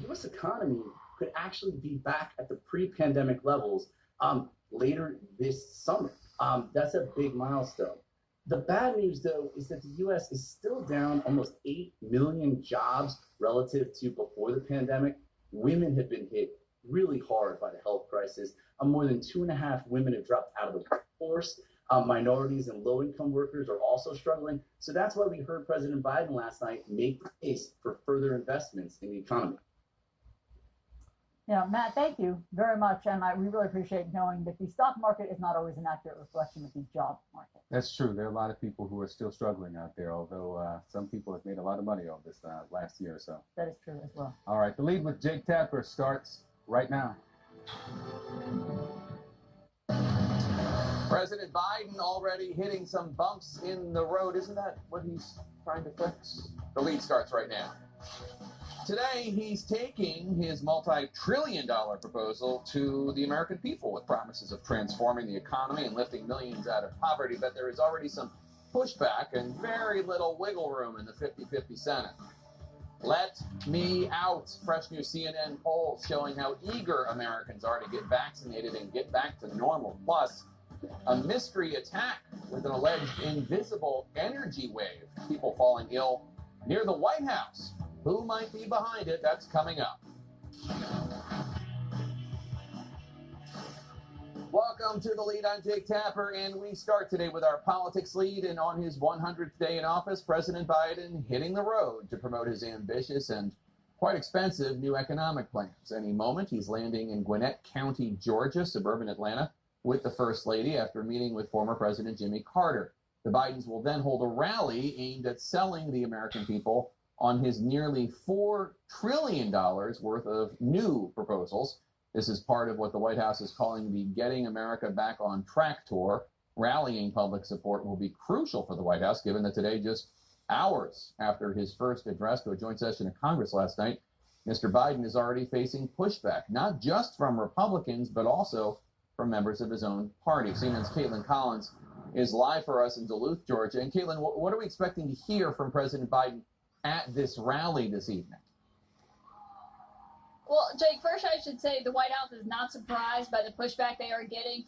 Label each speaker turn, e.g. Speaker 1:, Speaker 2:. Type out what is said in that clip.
Speaker 1: U.S. economy could actually be back at the pre-pandemic levels later this summer. That's a big milestone. The bad news, though, is that the U.S. is still down almost 8 million jobs relative to before the pandemic. Women have been hit really hard by the health crisis. More than 2.5 women have dropped out of the workforce. Minorities and low-income workers are also struggling. So that's why we heard President Biden last night make the case for further investments in the economy.
Speaker 2: Yeah, Matt, thank you very much. And we really appreciate knowing that the stock market is not always an accurate reflection of the job market.
Speaker 3: That's true. There are a lot of people who are still struggling out there, although some people have made a lot of money on this last year or so.
Speaker 2: That is true as well.
Speaker 3: All right, the lead with Jake Tapper starts right now.
Speaker 4: President Biden already hitting some bumps in the road. Isn't that what he's trying to fix? The lead starts right now. Today, he's taking his multi-trillion-dollar proposal to the American people with promises of transforming the economy and lifting millions out of poverty. But there is already some pushback and very little wiggle room in the 50-50 Senate. Let me out. Fresh new CNN polls showing how eager Americans are to get vaccinated and get back to normal. Plus, a mystery attack with an alleged invisible energy wave. People falling ill near the White House. Who might be behind it? That's coming up. Welcome to The Lead. I'm Jake Tapper, and we start today with our politics lead. And on his 100th day in office, President Biden hitting the road to promote his ambitious and quite expensive new economic plans. Any moment, he's landing in Gwinnett County, Georgia, suburban Atlanta, with the First Lady after meeting with former President Jimmy Carter. The Bidens will then hold a rally aimed at selling the American people on his nearly $4 trillion worth of new proposals. This is part of what the White House is calling the Getting America Back on Track tour. Rallying public support will be crucial for the White House, given that today, just hours after his first address to a joint session of Congress last night, Mr. Biden is already facing pushback, not just from Republicans, but also from members of his own party. CNN's Caitlin Collins is live for us in Duluth, Georgia. And Caitlin, what are we expecting to hear from President Biden at this rally this evening?
Speaker 5: Well, Jake, first I should say the White House is not surprised by the pushback they are getting